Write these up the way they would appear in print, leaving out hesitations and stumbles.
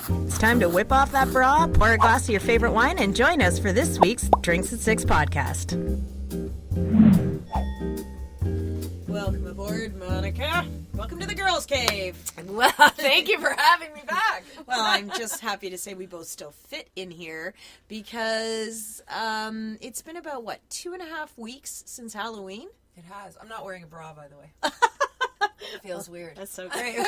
It's time to whip off that bra, pour a glass of your favorite wine, and join us for this week's Drinks at Six podcast. Welcome aboard, Monica. Welcome to the Girls' Cave. Well, thank you for having me back. Well, I'm just happy to say we both still fit in here because it's been about, 2.5 weeks since Halloween? It has. I'm not wearing a bra, by the way. It feels weird. That's so great.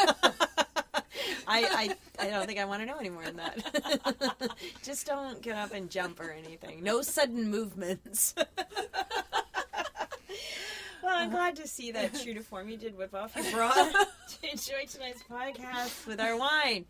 I don't think I want to know any more than that. Just don't get up and jump or anything. No sudden movements. Well, I'm glad to see that true to form you did whip off your bra to enjoy tonight's podcast with our wine.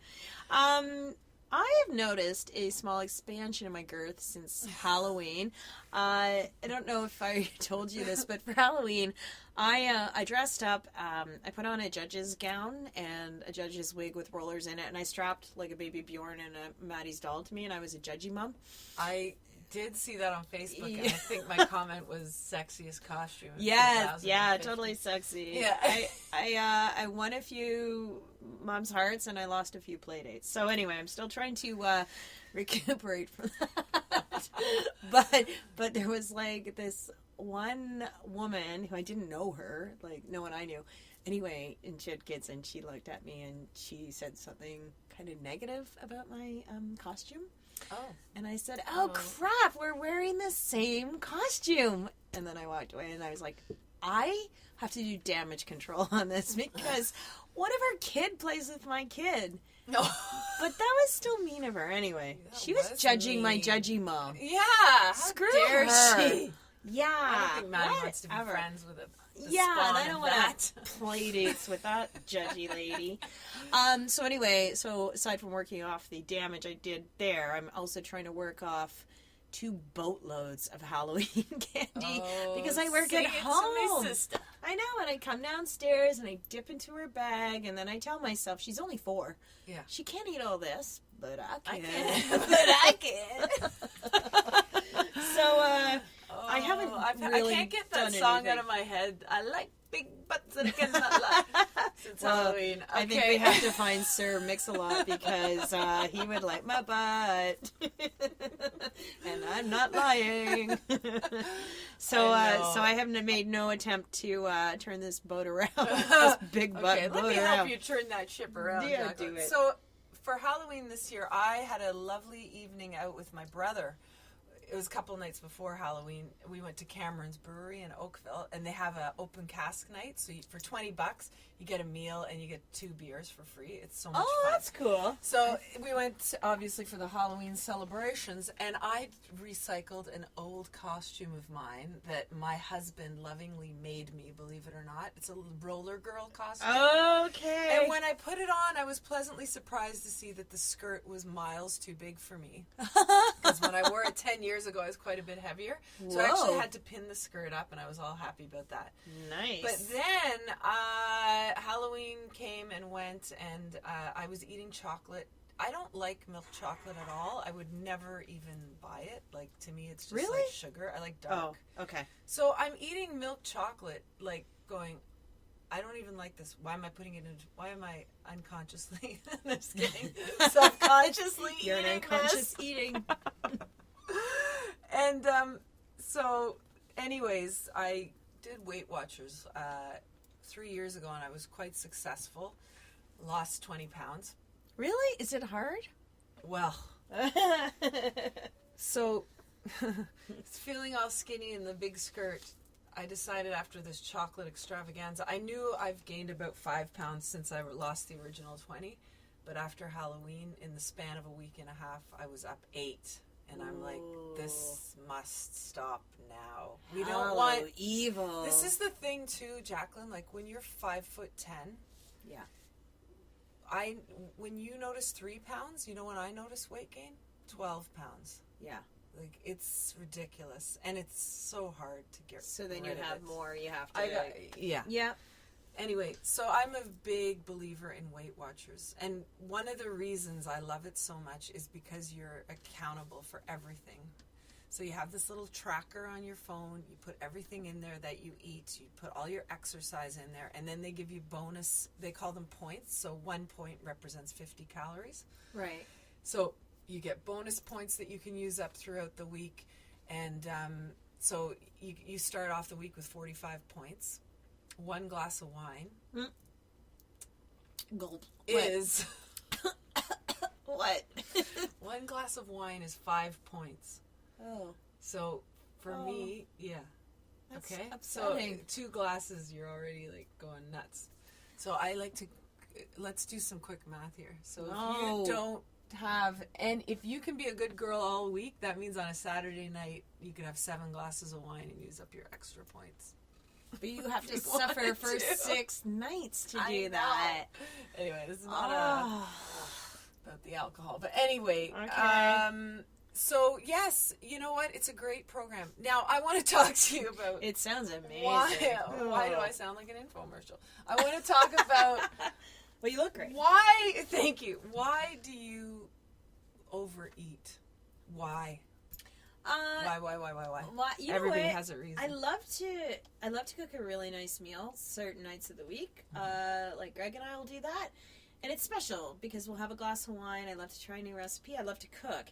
I have noticed a small expansion in my girth since Halloween. I don't know if I told you this, but for Halloween, I dressed up. I put on a judge's gown and a judge's wig with rollers in it, and I strapped like a baby Bjorn and a Maddie's doll to me, and I was a judgy mom. I did see that on Facebook, and I think my comment was sexiest costume. Yes, yeah, totally sexy. Yeah. I won a few mom's hearts, and I lost a few play dates. So anyway, I'm still trying to recuperate from that. But there was like this one woman who I didn't know her, like no one I knew. Anyway, and she had kids, and she looked at me and she said something kind of negative about my costume. Oh. And I said, oh crap, we're wearing the same costume. And then I walked away and I was like, I have to do damage control on this because what if our kid plays with my kid? No. But that was still mean of her anyway. She was judging mean. my judgy mom. Yeah. Screw dare her. she? Yeah. I don't think Maddie wants to be friends with a yeah, and I don't want to play dates with that judgy lady. So anyway, aside from working off the damage I did there, I'm also trying to work off 2 boatloads of Halloween candy because I work at home. I know, and I come downstairs and I dip into her bag, and then I tell myself she's only 4. Yeah, she can't eat all this, but I can. But I can. So. I haven't really I can't get that done song anything. out of my head. I like big butts and I cannot lie. Since Halloween. Okay. I think we have to find Sir Mix-a-Lot because he would like my butt. And I'm not lying. So I haven't made no attempt to turn this boat around. This big butt boat around. Let me help you turn that ship around. Yeah, do it. So for Halloween this year, I had a lovely evening out with my brother. It was a couple of nights before Halloween. We went to Cameron's Brewery in Oakville, and they have an open cask night. So for $20, you get a meal and you get 2 beers for free. It's so much fun. Oh, that's cool. So we went, obviously, for the Halloween celebrations, and I recycled an old costume of mine that my husband lovingly made me, believe it or not. It's a roller girl costume. Okay. And when I put it on, I was pleasantly surprised to see that the skirt was miles too big for me. Because when I wore it 10 years ago, I was quite a bit heavier. Whoa. So I actually had to pin the skirt up, and I was all happy about that. Nice. But then Halloween came and went, and I was eating chocolate. I don't like milk chocolate at all. I would never even buy it. Like, to me, it's just like sugar. I like dark. Oh, okay. So I'm eating milk chocolate, like going, I don't even like this. Why am I putting it in? Why am I unconsciously, I'm just kidding, self-consciously You're eating an unconscious this? eating. And so anyways, I did Weight Watchers 3 years ago, and I was quite successful. Lost 20 pounds. Really? Is it hard? Well, so feeling all skinny in the big skirt, I decided after this chocolate extravaganza, I knew I've gained about 5 pounds since I lost the original 20, but after Halloween, in the span of a week and a half, I was up 8. And I'm like, this must stop now. We don't want evil. This is the thing too, Jacqueline. Like when you're 5'10", yeah. When you notice 3 pounds, you know when I notice weight gain? 12 pounds. Yeah. Like it's ridiculous, and it's so hard to get. So then you rid of have it. more. You have to. Yeah. Yeah. Anyway, so I'm a big believer in Weight Watchers. And one of the reasons I love it so much is because you're accountable for everything. So you have this little tracker on your phone. You put everything in there that you eat. You put all your exercise in there. And then they give you bonus. They call them points. So 1 point represents 50 calories. Right. So you get bonus points that you can use up throughout the week. And so you start off the week with 45 points. 1 glass of wine Gulp. is... What? 1 glass of wine is 5 points. Oh. So for me, yeah. That's Okay. upsetting. So 2 glasses, you're already like going nuts. So I like to, let's do some quick math here. So if you don't have, and if you can be a good girl all week, that means on a Saturday night, you could have 7 glasses of wine and use up your extra points. But you have to You suffer wanted for to. 6 nights to I do know. that. Anyway, this is not about the alcohol. But anyway, Okay. so yes, you know what? It's a great program. Now I want to talk to you about It sounds amazing. why do I sound like an infomercial? I want to talk about Well, you look great. why. Thank you. Why do you overeat? Why? Why? Well, you know Everybody what? has a reason. I love to cook a really nice meal certain nights of the week. Like Greg and I will do that, and it's special because we'll have a glass of wine. I love to try a new recipe. I love to cook.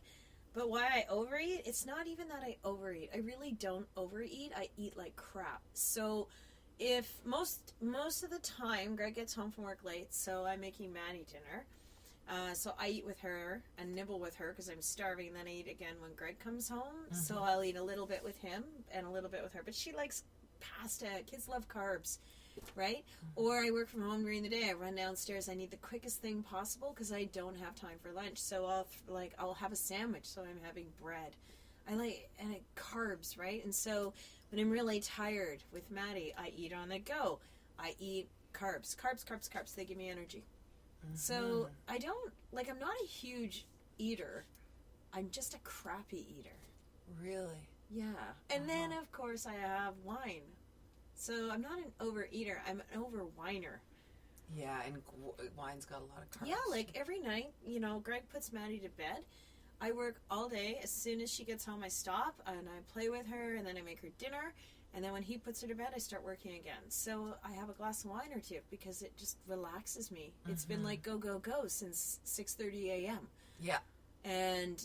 But why I overeat? It's not even that I overeat. I really don't overeat. I eat like crap. So if most of the time Greg gets home from work late, so I'm making Maddie dinner. So I eat with her and nibble with her because I'm starving. Then I eat again when Greg comes home. Mm-hmm. So I'll eat a little bit with him and a little bit with her. But she likes pasta. Kids love carbs, right? Mm-hmm. Or I work from home during the day. I run downstairs. I need the quickest thing possible because I don't have time for lunch. So I'll have a sandwich. So I'm having bread. Carbs, right? And so when I'm really tired with Maddie, I eat on the go. I eat carbs. They give me energy. So I'm not a huge eater. I'm just a crappy eater. Really? Yeah. And then, of course, I have wine. So I'm not an overeater. I'm an overwiner. Yeah, and wine's got a lot of carbs. Yeah, like every night, Greg puts Maddie to bed. I work all day. As soon as she gets home, I stop and I play with her and then I make her dinner. And then when he puts her to bed, I start working again. So I have a glass of wine or two because it just relaxes me. Mm-hmm. It's been like go, go, go since 6:30 a.m. Yeah. And,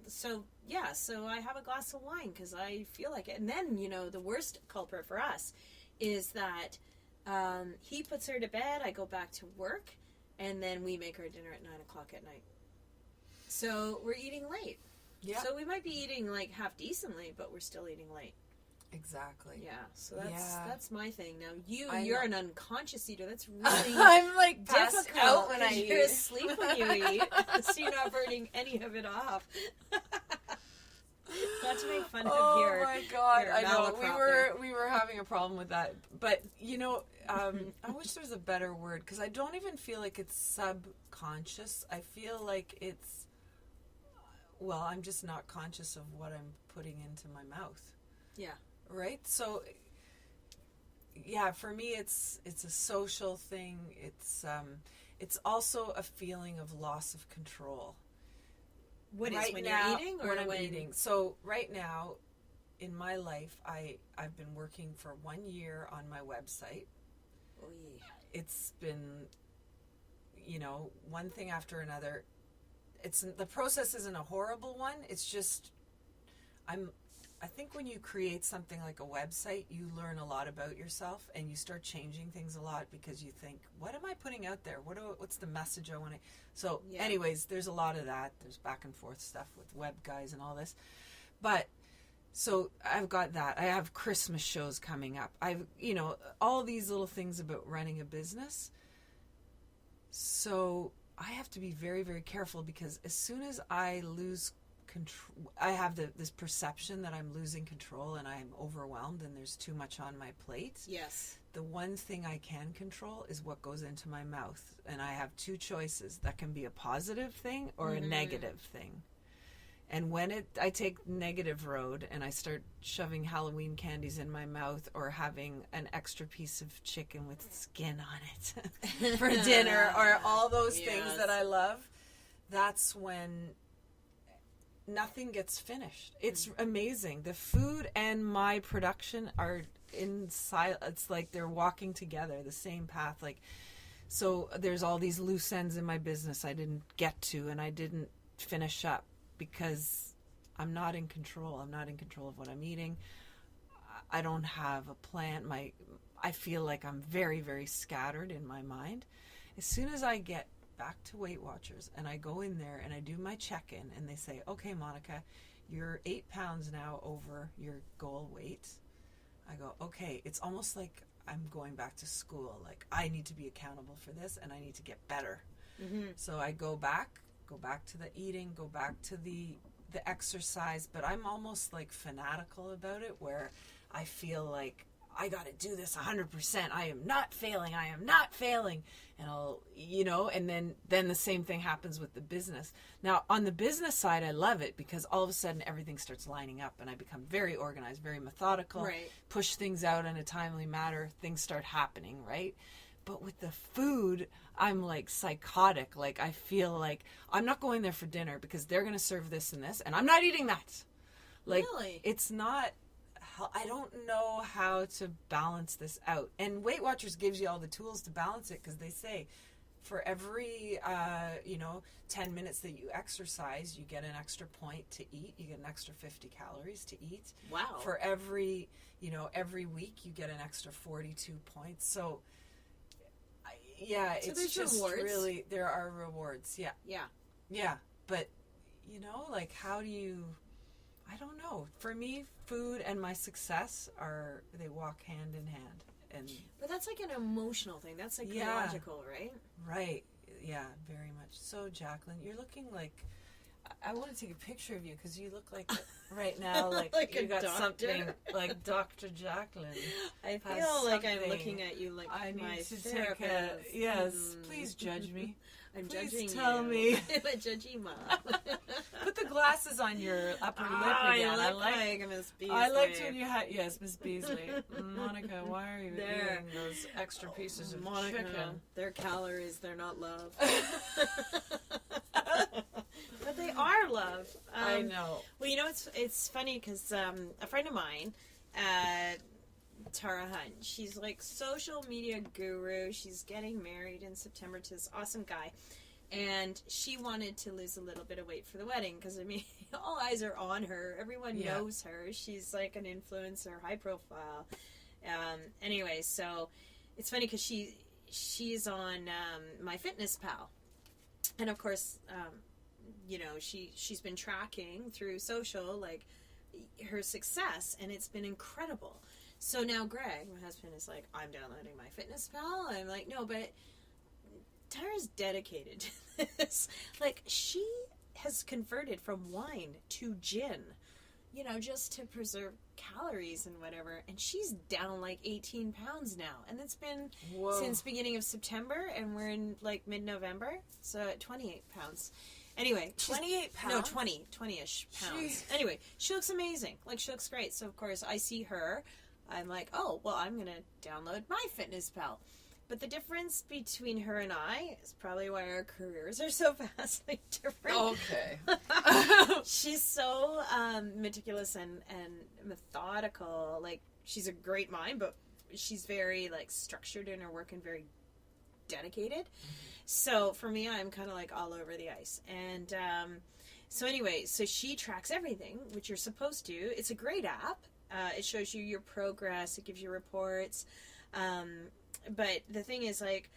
so I have a glass of wine because I feel like it. And then, the worst culprit for us is that he puts her to bed, I go back to work, and then we make our dinner at 9 o'clock at night. So we're eating late. Yeah. So we might be eating like half decently, but we're still eating late. Exactly. Yeah. So that's my thing. Now you're an unconscious eater. That's really I'm like difficult out when I eat. You're asleep when you eat, so you're not burning any of it off. Not to make fun of your. Oh my God! I know malaprop we were having a problem with that, but I wish there was a better word because I don't even feel like it's subconscious. I feel like it's. Well, I'm just not conscious of what I'm putting into my mouth. Yeah. Right? So, yeah, for me, it's a social thing. It's also a feeling of loss of control. What is when you're eating or when I'm when eating? So right now, in my life, I've been working for 1 year on my website. Oh, yeah. It's been, one thing after another. The process isn't a horrible one. It's just, I think when you create something like a website, you learn a lot about yourself and you start changing things a lot because you think, what am I putting out there? What's the message I want to... So anyways, there's a lot of that. There's back and forth stuff with web guys and all this. But, so I've got that. I have Christmas shows coming up. I've, all these little things about running a business. So I have to be very, very careful because as soon as I lose control, I have this perception that I'm losing control and I'm overwhelmed and there's too much on my plate. Yes. The one thing I can control is what goes into my mouth. And I have two choices. That can be a positive thing or a negative thing. And when I take negative road and I start shoving Halloween candies in my mouth or having an extra piece of chicken with skin on it for dinner or all those things that I love, that's when nothing gets finished. It's amazing. The food and my production are in silence. It's like they're walking together, the same path. So there's all these loose ends in my business I didn't get to and I didn't finish up because I'm not in control. I'm not in control of what I'm eating. I don't have a plan. I feel like I'm very, very scattered in my mind. As soon as I get back to Weight Watchers and I go in there and I do my check-in and they say, okay, Monica, you're 8 pounds now over your goal weight. I go, okay, it's almost like I'm going back to school. Like, I need to be accountable for this and I need to get better. Mm-hmm. So I go back to the eating, go back to the exercise, but I'm almost like fanatical about it, where I feel like I got to do this 100%. I am not failing. And I'll, and then the same thing happens with the business. Now, on the business side, I love it because all of a sudden everything starts lining up and I become very organized, very methodical, right. Push things out in a timely manner. Things start happening, right? But with the food, I'm like psychotic. Like, I feel like I'm not going there for dinner because they're going to serve this and this, and I'm not eating that. Like, really? It's not, I don't know how to balance this out. And Weight Watchers gives you all the tools to balance it because they say for every, 10 minutes that you exercise, you get an extra point to eat. You get an extra 50 calories to eat. Wow. For every week, you get an extra 42 points. So, it's there's just rewards. Really, there are rewards. Yeah. Yeah. Yeah. But, like, how do you, I don't know. For me, food and my success they walk hand in hand. But that's like an emotional thing. That's psychological, right? Right. Yeah, very much. So, Jacqueline, you're looking like, I want to take a picture of you because you look like right now, like you got doctor. Something like Dr. Jacqueline. I feel like I'm looking at you like I my need to therapist. Yes, please judge me. I'm Please judging tell you. me. I'm a judgy mom. Put the glasses on your upper lip again. I like Miss Beasley. I liked when you had, yes, Miss Beasley. Monica, why are you There. eating those extra pieces of Monica, chicken? they're calories, they're not love. But they are love. I know. Well, it's funny because a friend of mine, Tara Hunt, she's like social media guru. She's getting married in September to this awesome guy. And she wanted to lose a little bit of weight for the wedding because, all eyes are on her. Everyone knows her. She's like an influencer, high profile. Anyway, so it's funny because she's on MyFitnessPal. And, of course, she's been tracking through social, like, her success, and it's been incredible. So now Greg, my husband, is like, I'm downloading MyFitnessPal. I'm like, no, but Tara's dedicated to this. Like, she has converted from wine to gin, just to preserve calories and whatever. And she's down like 18 pounds now. And it's been since beginning of September, and we're in like mid-November. So 28 pounds. Anyway. 28 pounds? No, 20-ish pounds. Jeez. Anyway, she looks amazing. Like, she looks great. So, of course, I see her. I'm like, oh, well, I'm going to download MyFitnessPal. But the difference between her and I is probably why our careers are so vastly different. Okay. She's so meticulous and methodical. Like, she's a great mind, but she's very, like, structured in her work and very dedicated. Mm-hmm. So, for me, I'm kind of, like, all over the ice. And so anyway, so she tracks everything, which you're supposed to. It's a great app. It shows you your progress. It gives you reports. But the thing is, like,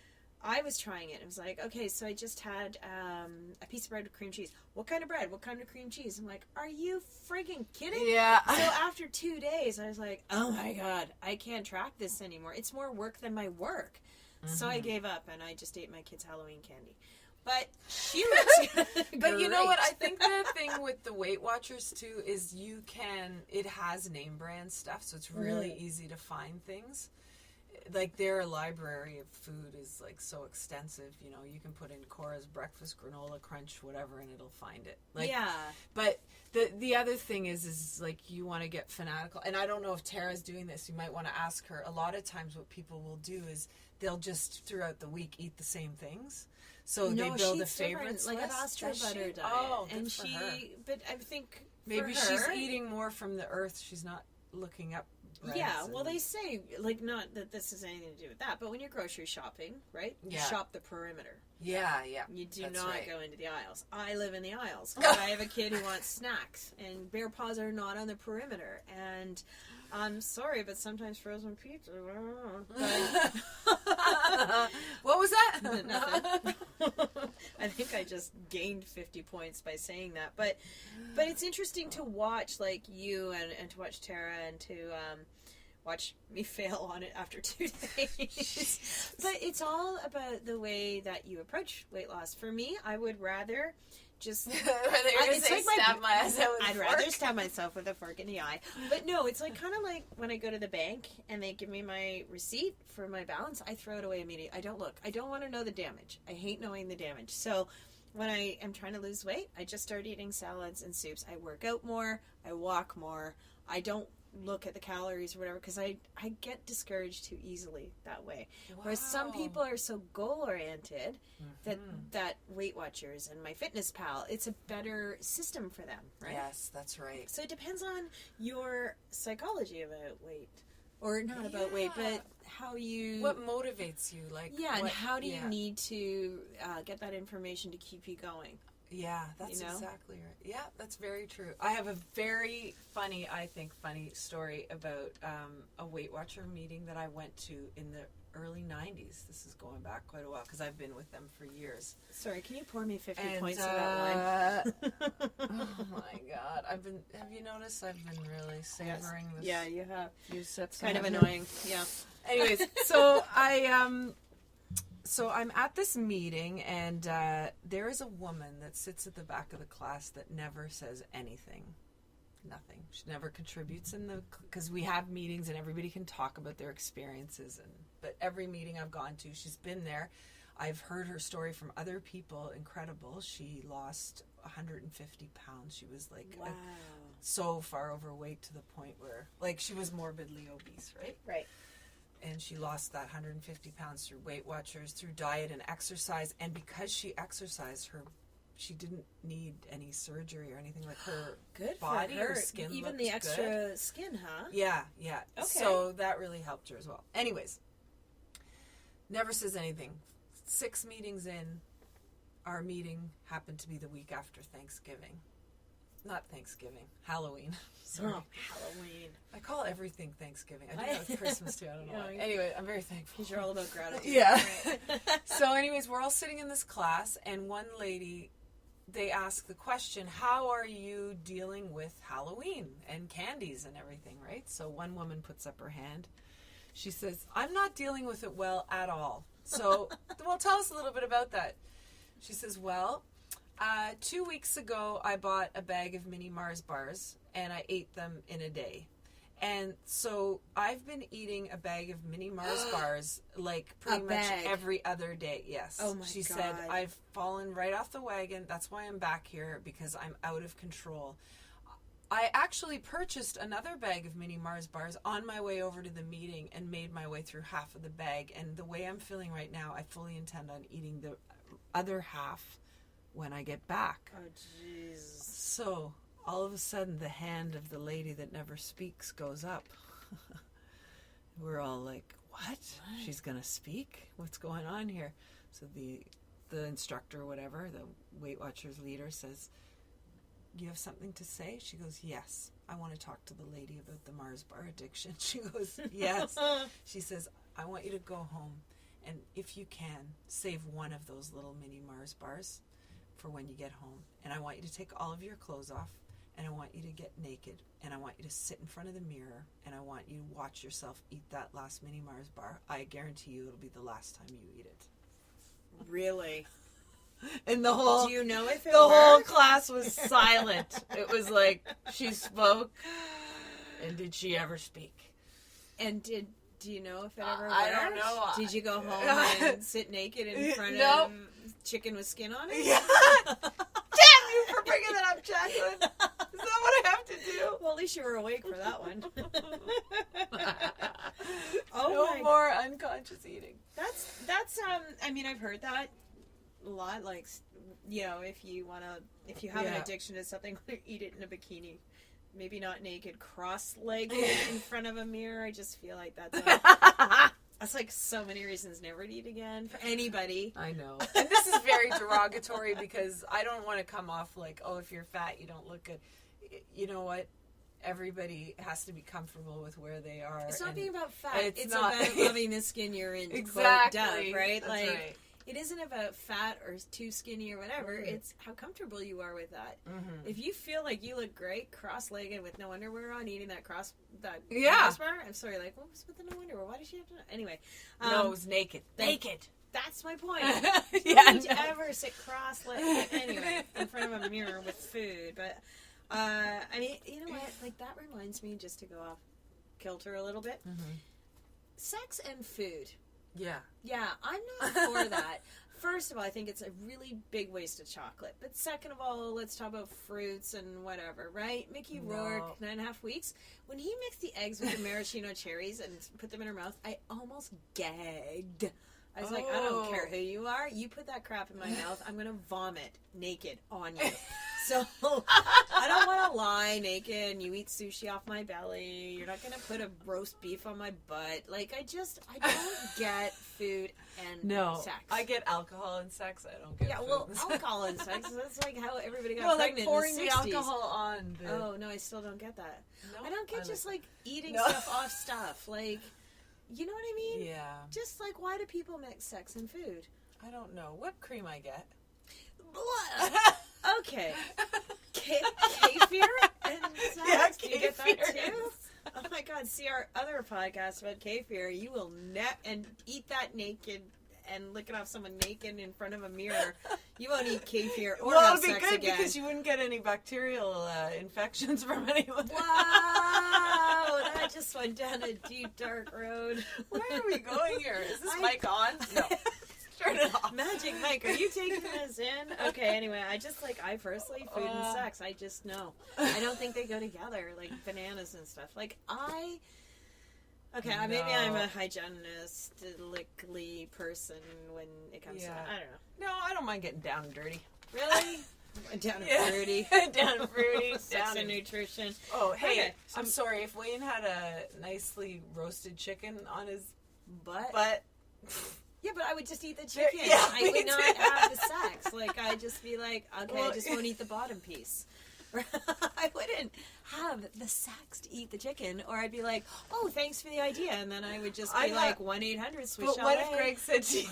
I was trying it. It was like, okay, so I just had a piece of bread with cream cheese. What kind of bread? What kind of cream cheese? I'm like, are you freaking kidding? Yeah. So after 2 days, I was like, oh my God, I can't track this anymore. It's more work than my work. Mm-hmm. So I gave up and I just ate my kids' Halloween candy. But she looks But you know what? I think the thing with the Weight Watchers, too, is it has name brand stuff, so it's really easy to find things. Like, their library of food is, like, so extensive. You can put in Cora's breakfast granola crunch, whatever, and it'll find it. Like, yeah. But the other thing is like, you want to get fanatical. And I don't know if Tara's doing this. You might want to ask her. A lot of times what people will do is they'll just, throughout the week, eat the same things. So they build a favorites list. Like, I've asked her about her diet. Oh, and for her. But I think maybe for her, she's eating more from the earth. She's not looking up breads Yeah, well, and- they say, like, not that this has anything to do with that, but when you're grocery shopping, right? You Yeah. shop the perimeter. Yeah. You do That's not right. go into the aisles. I live in the aisles. I have a kid who wants snacks, and bear paws are not on the perimeter. And I'm sorry, but sometimes frozen pizza. What was that? Nothing. I think I just gained 50 points by saying that. But it's interesting to watch, like, you and to watch Tara and to watch me fail on it after 2 days. But it's all about the way that you approach weight loss. For me, I would rather just... it's like stab my ass out with I'd a rather fork. stab myself with a fork in the eye. But no, it's like kind of like when I go to the bank and they give me my receipt for my balance, I throw it away immediately. I don't look. I don't want to know the damage. I hate knowing the damage. So when I am trying to lose weight, I just start eating salads and soups. I work out more. I walk more. I don't look at the calories or whatever because I get discouraged too easily that way. Whereas some people are so goal oriented that Weight Watchers and MyFitnessPal, it's a better system for them, right? Yes, that's right. So it depends on your psychology about weight, or not about weight, but how you What motivates you? Like, and what- how do you need to get that information to keep you going? Yeah, that's you know? exactly right. Yeah, that's very true. I have a very funny story about a Weight Watcher meeting that I went to in the early 90s. This is going back quite a while because I've been with them for years. Sorry, can you pour me 50 And, points of that wine? Oh my God. Have you noticed I've been really savoring this? Yeah, you have. Few sips. Kind of I have. annoying. Yeah. Anyways, so So I'm at this meeting, and there is a woman that sits at the back of the class that never says anything. Nothing. She never contributes because we have meetings and everybody can talk about their experiences. But every meeting I've gone to, she's been there. I've heard her story from other people. Incredible. She lost 150 pounds. She was like so far overweight to the point where, like, she was morbidly obese, right? Right. And she lost that 150 pounds through Weight Watchers, through diet and exercise. And because she exercised, she didn't need any surgery or anything. Like, her Good body for her. or skin Even looked the extra good. skin, huh? Yeah. Okay. So that really helped her as well. Anyways, never says anything. 6 meetings in, our meeting happened to be the week after Thanksgiving. Not Thanksgiving, Halloween. Sorry. Oh, Halloween. I call everything Thanksgiving. I do that with Christmas too. I don't know why. Yeah. Anyway, I'm very thankful. Because you're all about gratitude. Yeah. Right. So anyways, we're all sitting in this class, and one lady, they ask the question, how are you dealing with Halloween and candies and everything, right? So one woman puts up her hand. She says, I'm not dealing with it well at all. So, well, tell us a little bit about that. She says, well, 2 weeks ago, I bought a bag of mini Mars bars, and I ate them in a day. And so I've been eating a bag of mini Mars bars like pretty much every other day. Yes. Oh my She God. said, I've fallen right off the wagon. That's why I'm back here, because I'm out of control. I actually purchased another bag of mini Mars bars on my way over to the meeting and made my way through half of the bag. And the way I'm feeling right now, I fully intend on eating the other half when I get back. Oh, jeez. So all of a sudden, the hand of the lady that never speaks goes up. We're all like, what? She's going to speak? What's going on here? So the instructor or whatever, the Weight Watchers leader says, you have something to say? She goes, yes. I want to talk to the lady about the Mars bar addiction. She goes, yes. She says, I want you to go home, and if you can, save one of those little mini Mars bars for when you get home. And I want you to take all of your clothes off, and I want you to get naked, and I want you to sit in front of the mirror, and I want you to watch yourself eat that last mini Mars bar. I guarantee you it'll be the last time you eat it. Really? And the whole Do you know if it the whole worked? class was silent. It was like, she spoke, and did she ever speak? And do you know if it ever worked? I don't know. Did you go home and sit naked in front Nope. of chicken with skin on it? Yeah. Damn you for bringing that up, Jacqueline. Is that what I have to do? Well, at least you were awake for that one. Oh no my- more unconscious eating. That's I mean, I've heard that a lot. Like, you know, if you have an Yeah. addiction to something, eat it in a bikini. maybe not naked, cross-legged in front of a mirror. I just feel like that's like so many reasons never to eat again for anybody. I know. And this is very derogatory because I don't want to come off like, oh, if you're fat, you don't look good. You know what? Everybody has to be comfortable with where they are. It's not being about fat. It's not about loving the skin you're in. Exactly. Dove, right? That's like, right. It isn't about fat or too skinny or whatever. Mm-hmm. It's how comfortable you are with that. Mm-hmm. If you feel like you look great cross-legged with no underwear on, eating that cross bar, I'm sorry, like, what was with the no underwear? Why did she have to? Anyway. No, it was naked. Naked. That's my point. Yeah. You don't ever sit cross-legged, anyway, in front of a mirror with food. But, I mean, you know what? Like, that reminds me, just to go off kilter a little bit, sex and food. Yeah. Yeah, I'm not for that. First of all, I think it's a really big waste of chocolate. But second of all, let's talk about fruits and whatever, right? Mickey Rourke, 9.5 weeks. When he mixed the eggs with the maraschino cherries and put them in her mouth, I almost gagged. I was like, I don't care who you are. You put that crap in my mouth, I'm going to vomit naked on you. So, I don't want to lie naked and you eat sushi off my belly. You're not going to put a roast beef on my butt. Like, I don't get food and sex. I get alcohol and sex. I don't get food. Well, alcohol and sex, that's like how everybody got like pregnant pouring in the the 60s. alcohol on. Oh, no, I still don't get that. No, I don't get just, like, eating No. stuff off stuff. Like, you know what I mean? Yeah. Just, like, why do people mix sex and food? I don't know. Whipped cream I get. Okay. Kefir and sex? Yeah, Do you get that kefir. too? Oh my God! See our other podcast about kefir. You will and eat that naked and lick it off someone naked in front of a mirror. You won't eat kefir or Well, have it'd be sex good again. because you wouldn't get any bacterial infections from anyone. Wow, that just went down a deep dark road. Where are we going here? Is this mic on? No. Turn it off. Magic Mike, are you taking this in? Okay, anyway, I personally, food and sex, I just know. I don't think they go together, like bananas and stuff. Like, maybe I'm a hygienistically person when it comes to that. I don't know. No, I don't mind getting down and dirty. Really? Down and fruity. Down and fruity. Sex and nutrition. Oh, hey, Okay, I'm sorry. If Wayne had a nicely roasted chicken on his But yeah, but I would just eat the chicken. Yeah, I would not have the sex. Like, I'd just be like, okay, I just won't eat the bottom piece. I wouldn't have the sex to eat the chicken, or I'd be like, oh, thanks for the idea, and then I would just be like 1-800-SWISH. But what if Greg said to you,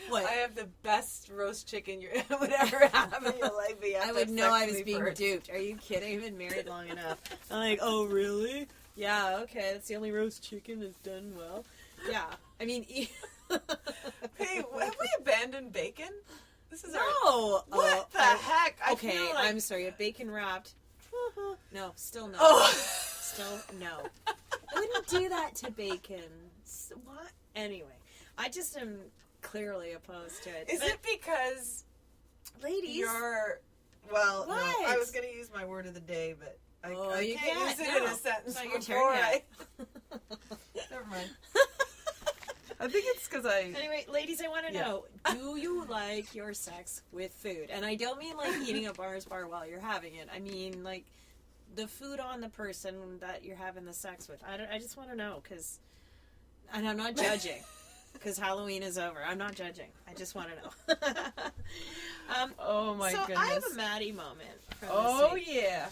what? I have the best roast chicken you would ever have in your life. I would know I was being duped. Are you kidding? I've been married long enough. I'm like, oh, really? Yeah, okay, that's the only roast chicken that's done well. Yeah, I mean... Hey, have we abandoned bacon? This is what the heck? I Okay, feel like... I'm sorry. A bacon wrapped. No, still no. Still no. I wouldn't do that to bacon. What? Anyway, I just am clearly opposed to it. Is it because, ladies, you're... Well, what? no, I was going to use my word of the day, but I can't use it in a sentence. It's not your before turn yet. Never mind. I think it's because Anyway, ladies, I want to know, do you like your sex with food? And I don't mean like eating a Mars bar while you're having it. I mean like the food on the person that you're having the sex with. I just want to know, and I'm not judging, because Halloween is over. I'm not judging. I just want to know. oh my goodness. So I have a Maddie moment from Oh, this week. yeah.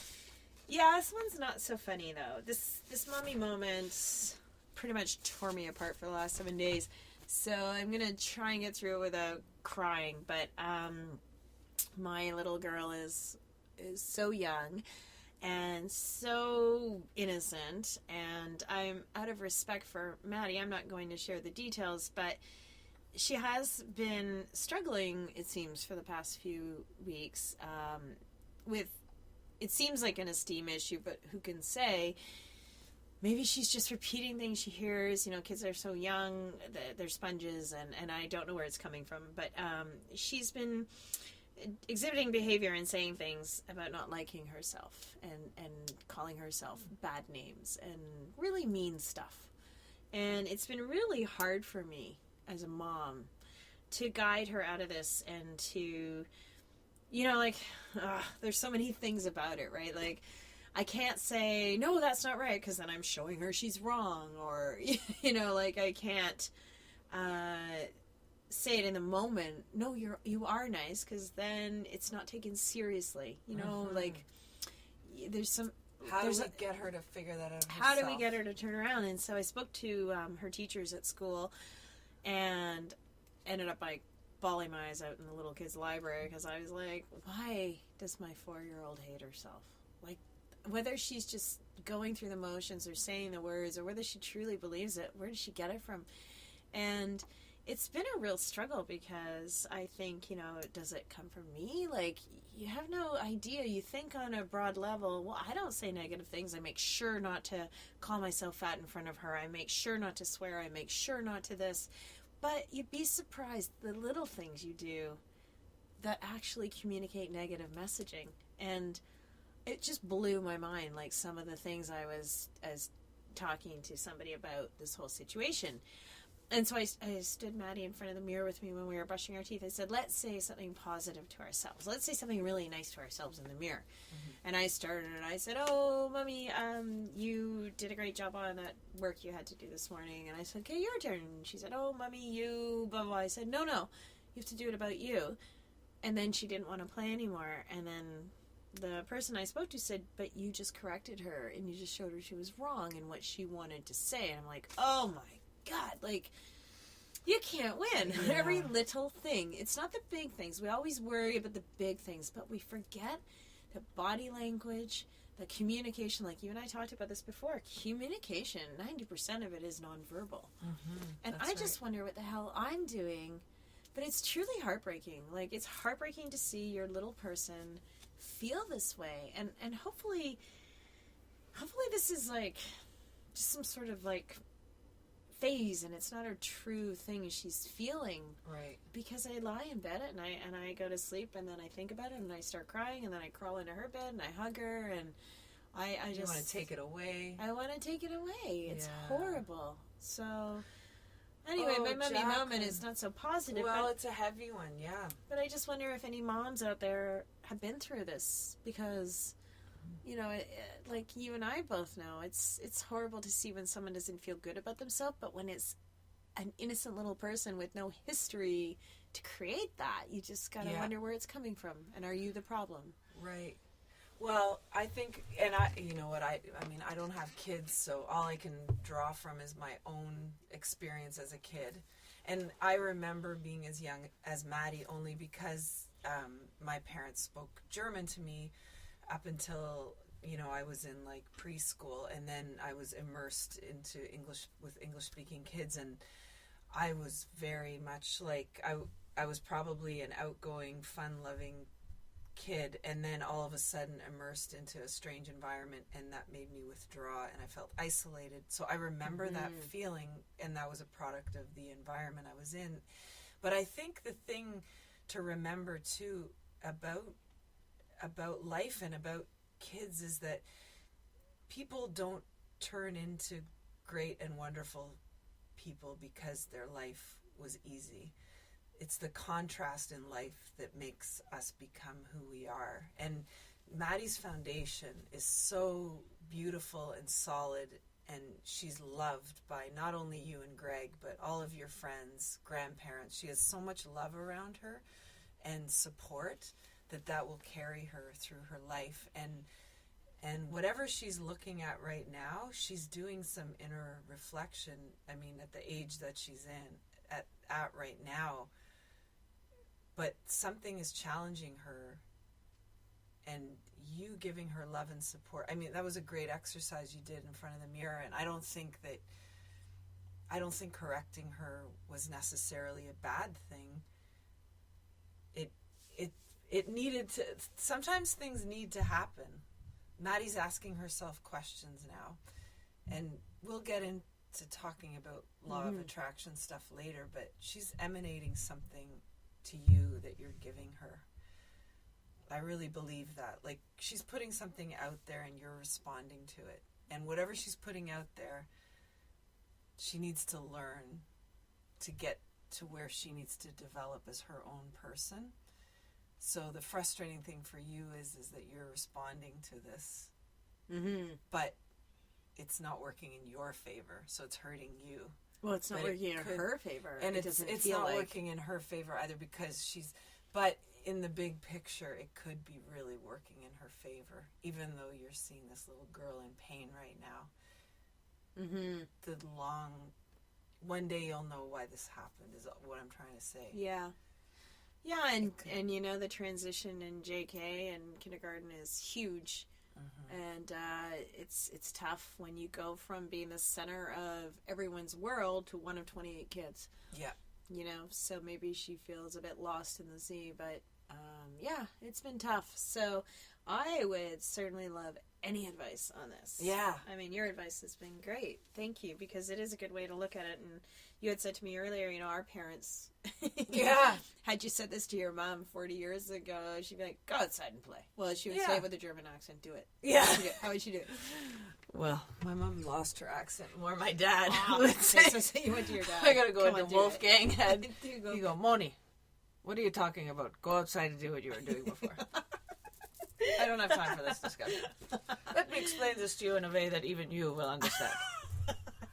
Yeah, this one's not so funny, though. This mommy moment pretty much tore me apart for the last 7 days. So I'm going to try and get through it without crying. But my little girl is so young and so innocent. And I'm, out of respect for Maddie, I'm not going to share the details, but she has been struggling, it seems, for the past few weeks with, it seems like an esteem issue, but who can say? Maybe she's just repeating things she hears. You know, kids are so young, they're sponges, and I don't know where it's coming from. But she's been exhibiting behavior and saying things about not liking herself and calling herself bad names and really mean stuff. And it's been really hard for me as a mom to guide her out of this and to you know, like, there's so many things about it, right? Like, I can't say, no, that's not right, because then I'm showing her she's wrong, or, you know, like, I can't say it in the moment, no, you are nice, because then it's not taken seriously, you know, like, there's some... How do we get her to figure that out herself? How do we get her to turn around? And so I spoke to her teachers at school, and ended up, like, bawling my eyes out in the little kids' library, because I was like, why does my 4-year-old hate herself? Like, whether she's just going through the motions or saying the words, or whether she truly believes it, where does she get it from? And it's been a real struggle, because I think, you know, does it come from me? Like, you have no idea. You think on a broad level, well, I don't say negative things. I make sure not to call myself fat in front of her. I make sure not to swear. I make sure not to this. But you'd be surprised the little things you do that actually communicate negative messaging. And it just blew my mind, like, some of the things I was talking to somebody about this whole situation. And so I stood Maddie in front of the mirror with me when we were brushing our teeth. I said, let's say something positive to ourselves. Let's say something really nice to ourselves in the mirror. And I started, and I said, oh, Mommy, you did a great job on that work you had to do this morning. And I said, okay, your turn. And she said, oh, Mommy, you, blah, blah. I said, no, you have to do it about you. And then she didn't want to play anymore. And then the person I spoke to said, but you just corrected her, and you just showed her she was wrong in what she wanted to say. And I'm like, oh, my God, like, you can't win. Yeah. Every little thing. It's not the big things. We always worry about the big things, but we forget the body language, the communication. Like, you and I talked about this before. Communication, 90% of it is nonverbal. And I just wonder what the hell I'm doing. But it's truly heartbreaking. Like, it's heartbreaking to see your little person feel this way. And hopefully this is, like, just some sort of, like, phase, and it's not a true thing she's feeling. Right. Because I lie in bed at night, and I go to sleep, and then I think about it, and I start crying, and then I crawl into her bed, and I hug her, and I just... You want to take it away? I want to take it away. It's horrible. So, anyway, Oh, my mummy Jacqueline. moment is not so positive. Well, but, it's a heavy one, yeah. but I just wonder if any moms out there have been through this, because... You know, like you and I both know, it's horrible to see when someone doesn't feel good about themselves, but when it's an innocent little person with no history to create that, you just gotta wonder where it's coming from, and are you the problem? Right. Well, I think, and you know what, I mean, I don't have kids, so all I can draw from is my own experience as a kid. And I remember being as young as Maddie only because my parents spoke German to me up until, you know, I was in, like, preschool, and then I was immersed into English with English-speaking kids, and I was very much, like, I was probably an outgoing, fun-loving kid, and then all of a sudden immersed into a strange environment, and that made me withdraw, and I felt isolated. So I remember that feeling, and that was a product of the environment I was in. But I think the thing to remember, too, about life and about kids is that people don't turn into great and wonderful people because their life was easy. It's the contrast in life that makes us become who we are. And Maddie's foundation is so beautiful and solid, and she's loved by not only you and Greg, but all of your friends, grandparents. She has so much love around her and support that will carry her through her life. And whatever she's looking at right now, she's doing some inner reflection. I mean, at the age that she's in, at right now. But something is challenging her, and you giving her love and support. I mean, that was a great exercise you did in front of the mirror, and I don't think correcting her was necessarily a bad thing. It needed to, sometimes things need to happen. Maddie's asking herself questions now, and we'll get into talking about law of attraction stuff later, but she's emanating something to you that you're giving her. I really believe that. Like, she's putting something out there and you're responding to it. And whatever she's putting out there, she needs to learn to get to where she needs to develop as her own person. So the frustrating thing for you is that you're responding to this, but it's not working in your favor, so it's hurting you. Well, it's not working in her favor. And it it's not working in her favor either, because but in the big picture, it could be really working in her favor, even though you're seeing this little girl in pain right now. One day you'll know why this happened, is what I'm trying to say. Yeah. Yeah, and you know, the transition in JK and kindergarten is huge. And it's tough when you go from being the center of everyone's world to one of 28 kids. Yeah. You know, so maybe she feels a bit lost in the sea, but yeah, it's been tough. So I would certainly love any advice on this. Yeah. I mean, your advice has been great. Thank you, because it is a good way to look at it. And you had said to me earlier, you know, our parents, had you said this to your mom 40 years ago, she'd be like, go outside and play. Well, she would say it with a German accent, do it. Yeah. How would she do it? Well, my mom lost her accent more. My dad would say, so you went to your dad. I gotta go into Wolfgang head. You go, Moni, what are you talking about? Go outside and do what you were doing before. I don't have time for this discussion. Let me explain this to you in a way that even you will understand.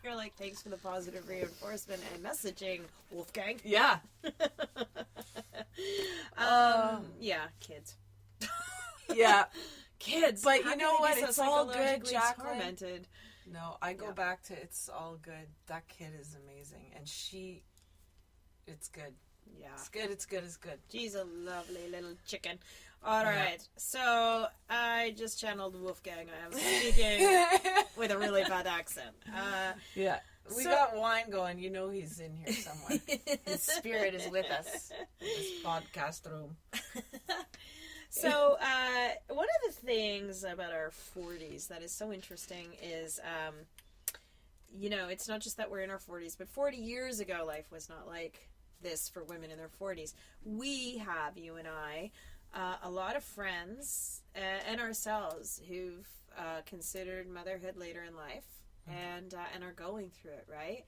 You're like, thanks for the positive reinforcement and messaging, Wolfgang. Yeah. Yeah, kids. Yeah. Kids. But you know what? It's all good, Jacqueline. Tormented. No, I go back to it's all good. That kid is amazing. And it's good. Yeah. It's good. She's a lovely little chicken. All right. So I just channeled Wolfgang. I am speaking with a really bad accent. Yeah. We got wine going. You know he's in here somewhere. His spirit is with us in this podcast room. So one of the things about our 40s that is so interesting is, you know, it's not just that we're in our 40s, but 40 years ago, life was not like this for women in their 40s. We have, you and I, a lot of friends and ourselves who've considered motherhood later in life and are going through it, right?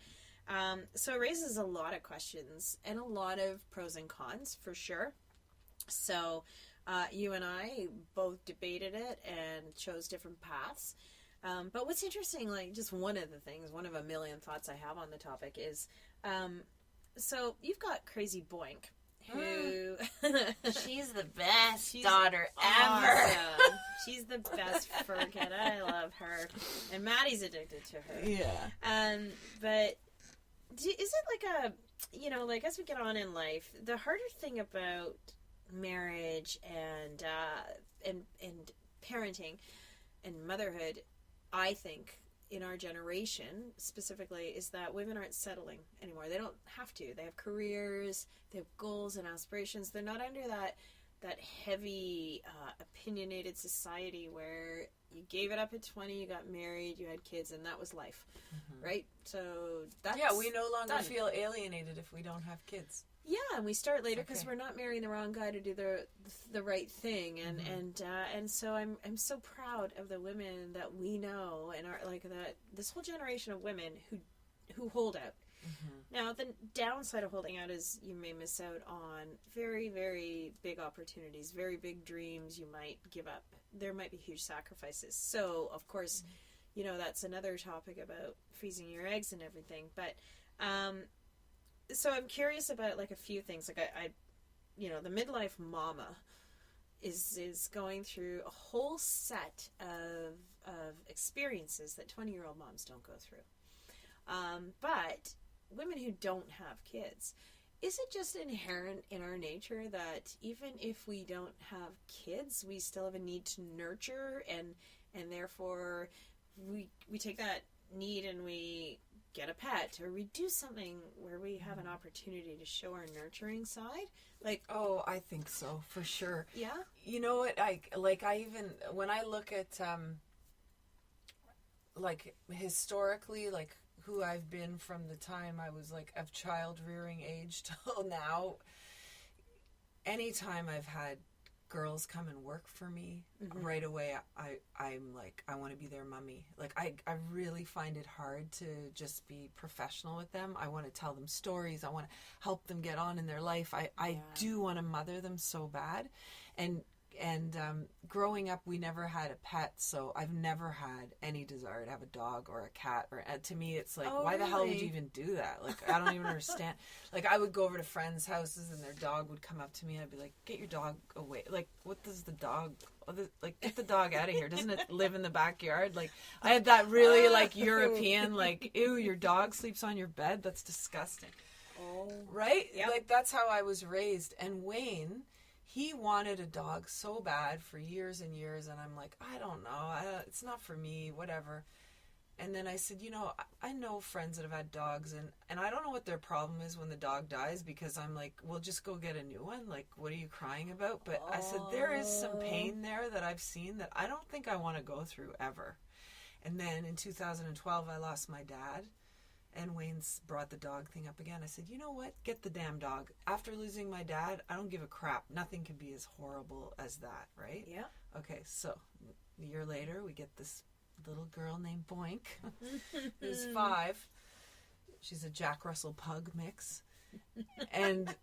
So it raises a lot of questions and a lot of pros and cons, for sure. So you and I both debated it and chose different paths. But what's interesting, like just one of the things, one of a million thoughts I have on the topic is, so you've got Crazy Boink, who she's the best daughter ever. She's the best fur kid. I love her, and Maddie's addicted to her. Yeah. But is it like a, you know, like as we get on in life, the harder thing about marriage and parenting and motherhood, I think, in our generation specifically, is that women aren't settling anymore. They don't have to. They have careers, they have goals and aspirations. They're not under that heavy opinionated society where you gave it up at 20, you got married, you had kids, and that was life, right? So that's we no longer feel alienated if we don't have kids. Yeah, and we start later because we're not marrying the wrong guy to do the right thing, and so I'm so proud of the women that we know and are like that. This whole generation of women who hold out. Now, the downside of holding out is you may miss out on very, very big opportunities, very big dreams you might give up. There might be huge sacrifices. So, of course, you know, that's another topic about freezing your eggs and everything. But so I'm curious about like a few things. Like I you know, the midlife mama is going through a whole set of experiences that 20-year-old moms don't go through. But women who don't have kids, is it just inherent in our nature that even if we don't have kids, we still have a need to nurture, and therefore we take that need and we get a pet, or we do something where we have an opportunity to show our nurturing side? Like, oh, I think so, for sure. Yeah? You know what, I even, when I look at, like, historically, like, who I've been from the time I was, like, of child rearing age till now, anytime I've had girls come and work for me, right away I'm like, I want to be their mummy. Like, I really find it hard to just be professional with them. I want to tell them stories. I want to help them get on in their life. I do want to mother them so bad. And growing up, we never had a pet, so I've never had any desire to have a dog or a cat. Or to me, it's like, why the hell would you even do that? Like, I don't even understand. Like, I would go over to friends' houses, and their dog would come up to me, and I'd be like, "Get your dog away!" Like, what does the dog? Like, get the dog out of here! Doesn't it live in the backyard? Like, I had that really like European, like, ew, your dog sleeps on your bed. That's disgusting. Oh, right? Yep. Like, that's how I was raised. And Wayne, he wanted a dog so bad for years and years, and I'm like, I don't know, it's not for me, whatever. And then I said, I know friends that have had dogs, and I don't know what their problem is when the dog dies, because I'm like, well, just go get a new one. Like, what are you crying about? But I said, there is some pain there that I've seen that I don't think I want to go through ever. And then in 2012, I lost my dad. And Wayne's brought the dog thing up again. I said, you know what? Get the damn dog. After losing my dad, I don't give a crap. Nothing can be as horrible as that, right? Yeah. Okay, so a year later, we get this little girl named Boink, who's 5. She's a Jack Russell Pug mix. And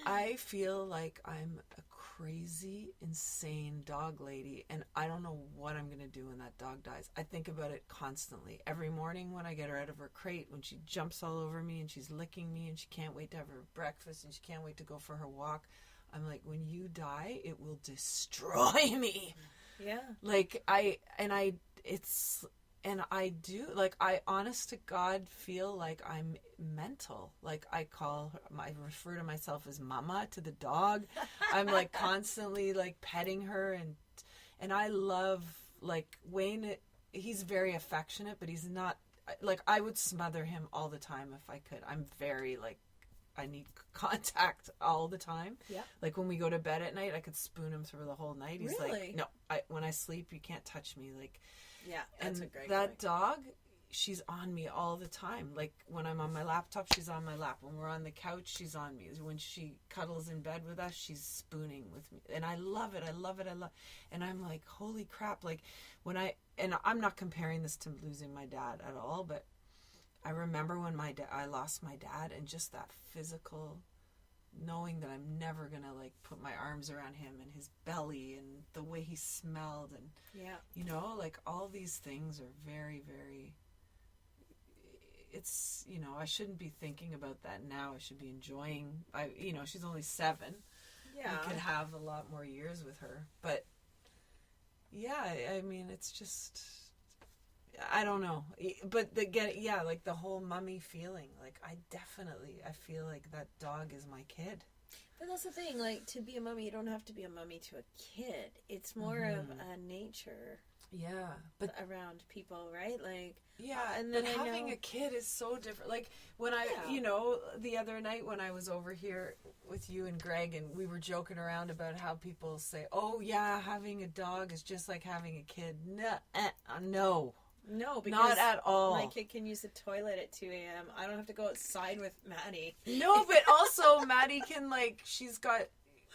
I feel like I'm a crazy, insane dog lady, and I don't know what I'm going to do when that dog dies. I think about it constantly. Every morning when I get her out of her crate, when she jumps all over me and she's licking me and she can't wait to have her breakfast and she can't wait to go for her walk, I'm like, when you die, it will destroy me. Yeah. Like, I do, like, I honest to God feel like I'm mental. Like, I refer to myself as mama to the dog. I'm like constantly like petting her, and I love, like, Wayne, he's very affectionate, but he's not, like, I would smother him all the time if I could. I'm very, like, I need contact all the time. Yeah. Like, when we go to bed at night, I could spoon him through the whole night. He's really? Like, no, when I sleep, you can't touch me. Like, yeah, that's and a great that point. dog, she's on me all the time. Like, when I'm on my laptop, she's on my lap. When we're on the couch, she's on me. When she cuddles in bed with us, she's spooning with me. And I love it. And I'm like, holy crap. Like, and I'm not comparing this to losing my dad at all, but I remember when I lost my dad, and just that physical, knowing that I'm never going to, like, put my arms around him and his belly and the way he smelled, and, like, all these things are very, very, it's, I shouldn't be thinking about that now. I should be enjoying, she's only 7. Yeah. We could have a lot more years with her. But, yeah, I mean, it's just, I don't know. But like the whole mummy feeling, like, I feel like that dog is my kid. But that's the thing, like, to be a mummy, you don't have to be a mummy to a kid. It's more of a nature. Yeah, but around people, right? Like, yeah, and then having a kid is so different. Like, when the other night when I was over here with you and Greg, and we were joking around about how people say, "Oh yeah, having a dog is just like having a kid." No. No, because not at all. My kid can use the toilet at 2 a.m. I don't have to go outside with Maddie. No, but also Maddie can, like,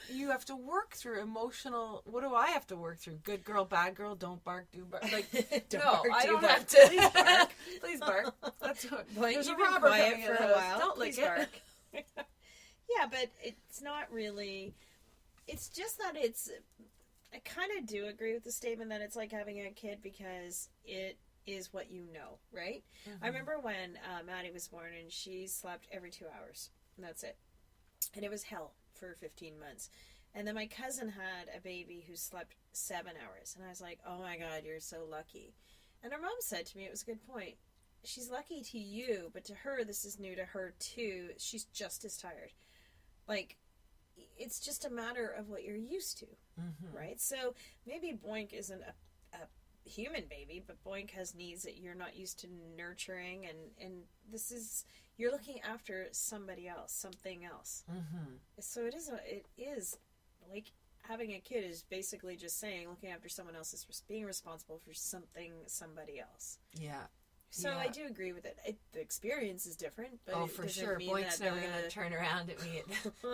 you have to work through emotional, what do I have to work through? Good girl, bad girl, don't bark, do bark. Like, I don't have to. Please bark. Please bark. That's what, there's a robber coming in the house. Don't lick it. Yeah, but it's not really, it's just that I kind of do agree with the statement that it's like having a kid because it is what you know, right? Mm-hmm. I remember when Maddie was born, and she slept every 2 hours, and that's it. And it was hell for 15 months. And then my cousin had a baby who slept 7 hours, and I was like, oh my God, you're so lucky. And her mom said to me, it was a good point, she's lucky to you, but to her, this is new to her too. She's just as tired. Like, it's just a matter of what you're used to, right? So maybe Boink isn't a human baby, but Boink has needs that you're not used to nurturing, and this is, you're looking after somebody else, something else. So it is like having a kid is basically just saying looking after someone else is being responsible for somebody else. Yeah. So I do agree with it. The experience is different, but it for doesn't sure. mean Boyd's that never going to turn around at me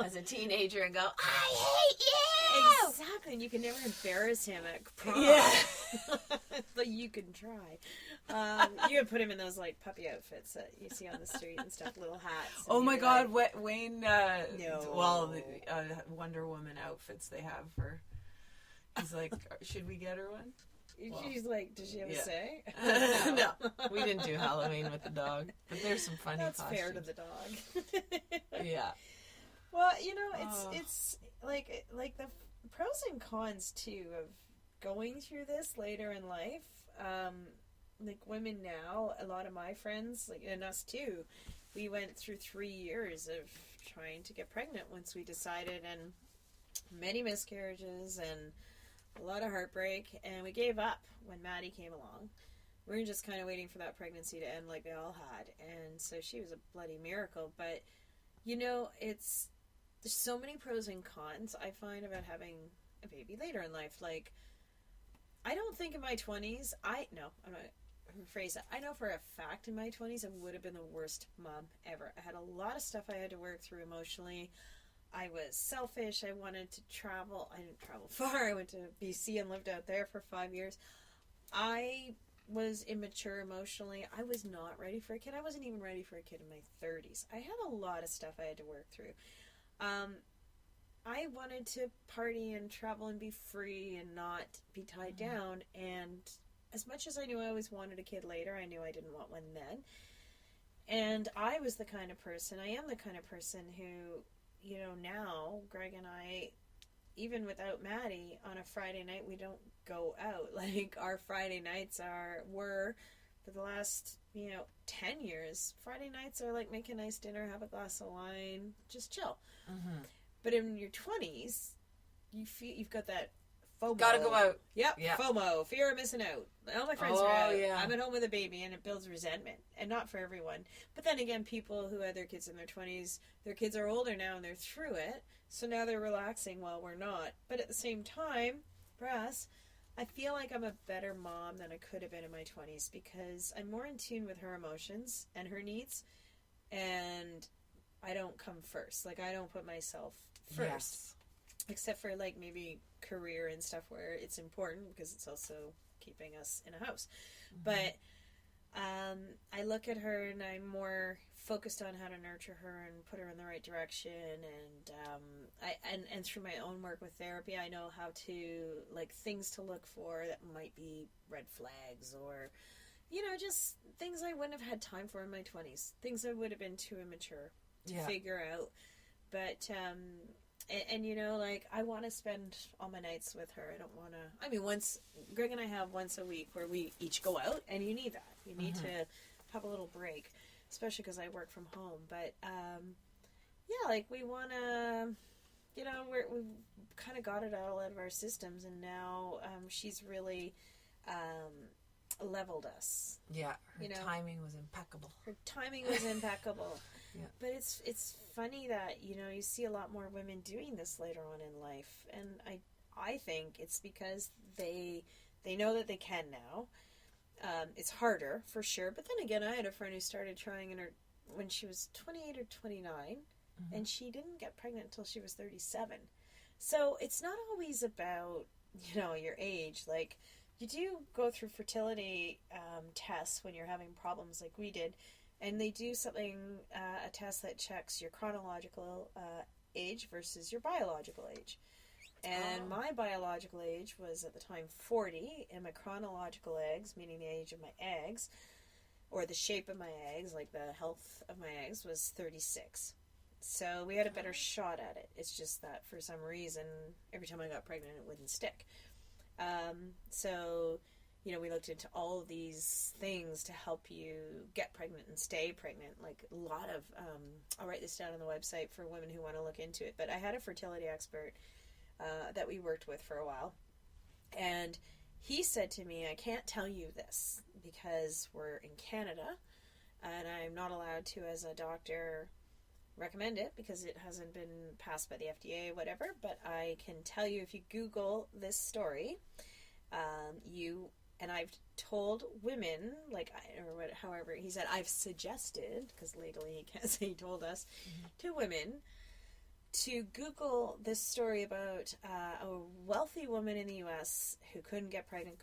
as a teenager and go, I hate you! Exactly, and you can never embarrass him at prom. Yeah. But you can try. You can put him in those like puppy outfits that you see on the street and stuff, little hats. Oh my God, like, Wayne, No. well, the Wonder Woman outfits they have for, he's like, should we get her one? She's like, does she have a say? No, we didn't do Halloween with the dog, but there's some funny That's costumes. fair to the dog. Yeah. Well, you know, it's like the pros and cons too of going through this later in life. Like women now, a lot of my friends, like and us too, we went through 3 years of trying to get pregnant once we decided, and many miscarriages and a lot of heartbreak, and we gave up when Maddie came along. We were just kind of waiting for that pregnancy to end like they all had, and so she was a bloody miracle. But you know, there's so many pros and cons I find about having a baby later in life. Like, I don't think in my 20s, I'm not rephrase that. I know for a fact in my 20s I would have been the worst mom ever. I had a lot of stuff I had to work through emotionally. I was selfish. I wanted to travel. I didn't travel far. I went to BC and lived out there for 5 years. I was immature emotionally. I was not ready for a kid. I wasn't even ready for a kid in my 30s. I had a lot of stuff I had to work through. I wanted to party and travel and be free and not be tied down. And as much as I knew I always wanted a kid later, I knew I didn't want one then. And I was the kind of person, I am the kind of person who, you know, now, Greg and I, even without Maddie, on a Friday night, we don't go out. Like, our Friday nights were, for the last, 10 years, Friday nights are like make a nice dinner, have a glass of wine, just chill. Mm-hmm. But in your 20s, you've got that FOMO. Gotta go out. Yep, FOMO, fear of missing out. All my friends are out. Yeah. I'm at home with a baby, and it builds resentment. And not for everyone. But then again, people who had their kids in their 20s, their kids are older now, and they're through it. So now they're relaxing while we're not. But at the same time, for us, I feel like I'm a better mom than I could have been in my 20s because I'm more in tune with her emotions and her needs, and I don't come first. Like, I don't put myself first. Yes. Except for, like, maybe career and stuff where it's important because it's also keeping us in a house. Mm-hmm. But I look at her and I'm more focused on how to nurture her and put her in the right direction. And through my own work with therapy, I know how to, like, things to look for that might be red flags or, just things I wouldn't have had time for in my 20s. Things I would have been too immature to figure out. But, like, I want to spend all my nights with her. I don't want to, Greg and I have once a week where we each go out, and you need that. You need to have a little break, especially because I work from home. But, we want to, we've kind of got it all out of our systems, and now she's really leveled us. Yeah, her timing was impeccable. Her timing was impeccable. Yeah. But it's funny that, you see a lot more women doing this later on in life. And I think it's because they know that they can now. It's harder, for sure. But then again, I had a friend who started trying when she was 28 or 29. Mm-hmm. And she didn't get pregnant until she was 37. So it's not always about, your age. Like, you do go through fertility tests when you're having problems like we did. And they do a test that checks your chronological age versus your biological age. And my biological age was at the time 40, and my chronological eggs, meaning the age of my eggs, or the shape of my eggs, like the health of my eggs, was 36. So we had a better shot at it. It's just that for some reason, every time I got pregnant, it wouldn't stick. We looked into all of these things to help you get pregnant and stay pregnant. Like a lot of, I'll write this down on the website for women who want to look into it. But I had a fertility expert that we worked with for a while. And he said to me, I can't tell you this because we're in Canada and I'm not allowed to, as a doctor, recommend it because it hasn't been passed by the FDA, whatever. But I can tell you if you Google this story, you And I've told women, however, he said, I've suggested, because legally he can't say he told us, to women to Google this story about a wealthy woman in the U.S. who couldn't get pregnant,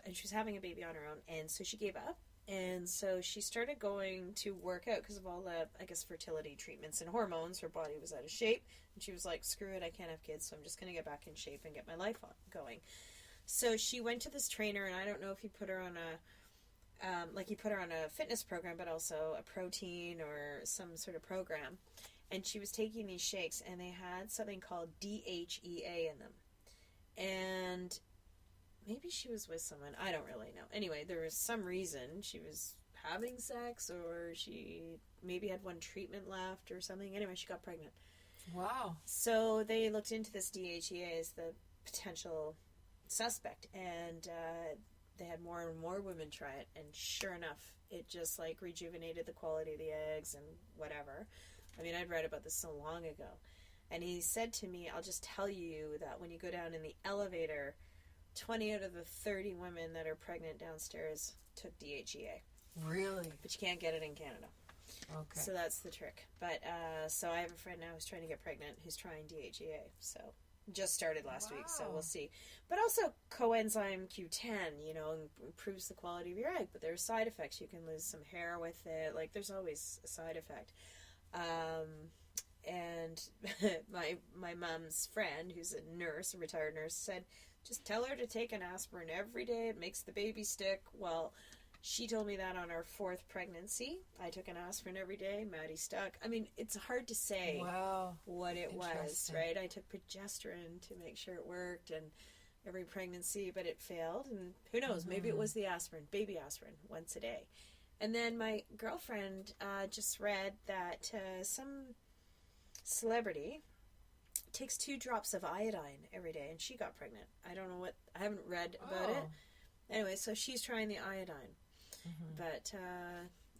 and she was having a baby on her own, and so she gave up. And so she started going to work out because of all the, I guess, fertility treatments and hormones. Her body was out of shape. And she was like, screw it, I can't have kids, so I'm just going to get back in shape and get my life going. So she went to this trainer, and I don't know if he put her on he put her on a fitness program, but also a protein or some sort of program. And she was taking these shakes, and they had something called DHEA in them. And maybe she was with someone. I don't really know. Anyway, there was some reason she was having sex, or she maybe had one treatment left or something. Anyway, she got pregnant. Wow. So they looked into this DHEA as the potential suspect, and they had more and more women try it, and sure enough, it just like rejuvenated the quality of the eggs and whatever. I mean, I'd read about this so long ago. And he said to me, I'll just tell you that when you go down in the elevator, 20 out of the 30 women that are pregnant downstairs took DHEA. Really? But you can't get it in Canada. Okay. So that's the trick. But so I have a friend now who's trying to get pregnant who's trying DHEA. So just started last week, so we'll see. But also coenzyme Q10, improves the quality of your egg. But there are side effects. You can lose some hair with it. Like, there's always a side effect. And my mom's friend, who's a nurse, a retired nurse, said, just tell her to take an aspirin every day. It makes the baby stick. Well, she told me that on our 4th pregnancy. I took an aspirin every day. Maddie stuck. I mean, it's hard to say what it was, right? I took progesterone to make sure it worked, and every pregnancy, but it failed. And who knows? Maybe it was the aspirin, baby aspirin, once a day. And then my girlfriend just read that some celebrity takes 2 drops of iodine every day, and she got pregnant. I don't know I haven't read about it. Anyway, so she's trying the iodine. But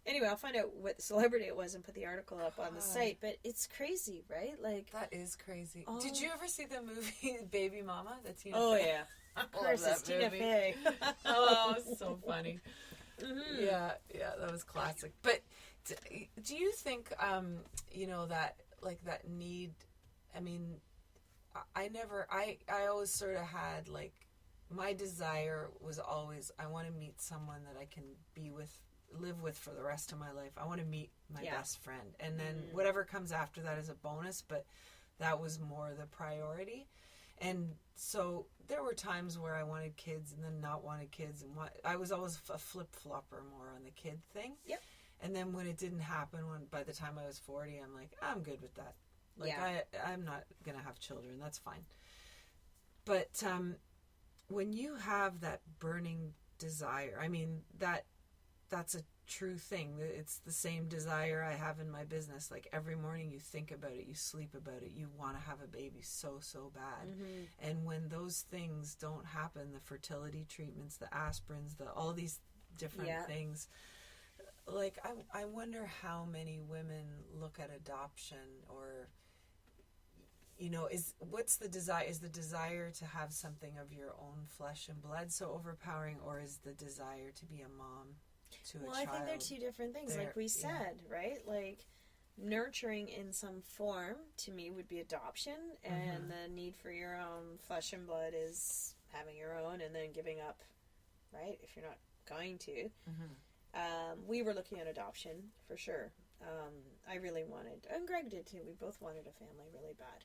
anyway, I'll find out what celebrity it was and put the article up on the site. But it's crazy, right? Like, that is crazy. Did you ever see the movie Baby Mama? That's Tina Fey? Yeah. Of course, it's Tina Fey. Oh, so funny. Yeah, that was classic. But do you think, that, like, that need, I mean, I always sort of had, like, my desire was always, I want to meet someone that I can live with for the rest of my life. I want to meet my best friend. And then whatever comes after that is a bonus, but that was more the priority. And so there were times where I wanted kids and then not wanted kids. And I was always a flip-flopper more on the kid thing. Yep. And then when it didn't happen, by the time I was 40, I'm like, I'm good with that. Like, I'm not going to have children. That's fine. But when you have that burning desire, I mean, that's a true thing. It's the same desire I have in my business. Like, every morning you think about it, you sleep about it, you want to have a baby so bad. And when those things don't happen, the fertility treatments, the aspirins, all these different things, like, I wonder how many women look at adoption, or what's the desire? Is the desire to have something of your own flesh and blood so overpowering, or is the desire to be a mom to a child? Well, I think they're 2 different things, like we said, right? Like, nurturing in some form, to me, would be adoption, and the need for your own flesh and blood is having your own and then giving up, right, if you're not going to. We were looking at adoption, for sure. I really wanted, and Greg did too, we both wanted a family really bad.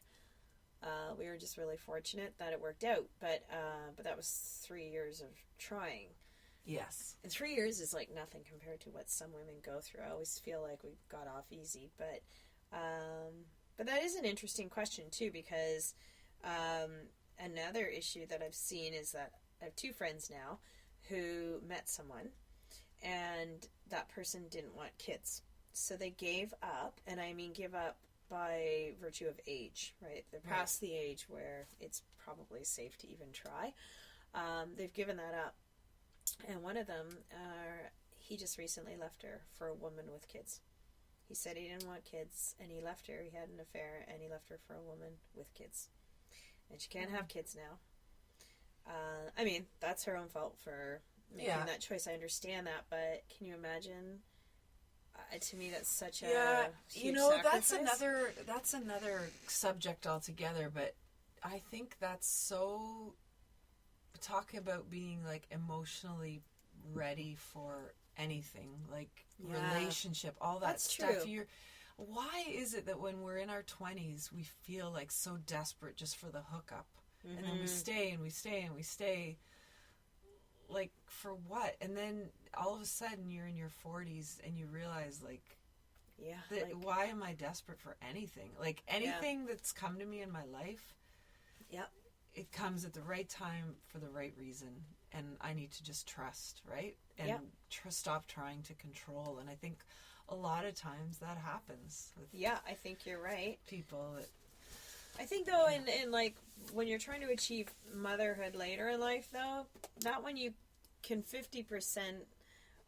We were just really fortunate that it worked out, but that was 3 years of trying. Yes. And 3 years is like nothing compared to what some women go through. I always feel like we got off easy, but that is an interesting question too, because another issue that I've seen is that I have 2 friends now who met someone, and that person didn't want kids, so they gave up, and I mean give up by virtue of age, right? They're past the age where it's probably safe to even try. They've given that up. And one of them, he just recently left her for a woman with kids. He said he didn't want kids, and he left her. He had an affair, and he left her for a woman with kids. And she can't have kids now. I mean, that's her own fault for making that choice. I understand that, but can you imagine? To me, that's such a huge sacrifice. that's another subject altogether. But I think that's so. Talk about being like emotionally ready for anything, like relationship, all that that's stuff. True. Why is it that when we're in our 20s, we feel like so desperate just for the hookup, and then we stay and we stay and we stay. Like, for what? And then all of a sudden you're in your 40s and you realize, like, why am I desperate for anything? Like, anything that's come to me in my life, it comes at the right time for the right reason. And I need to just trust, right? And stop trying to control. And I think a lot of times that happens with I think you're right. People that... I think, though, in like, when you're trying to achieve motherhood later in life, though, that when you can 50%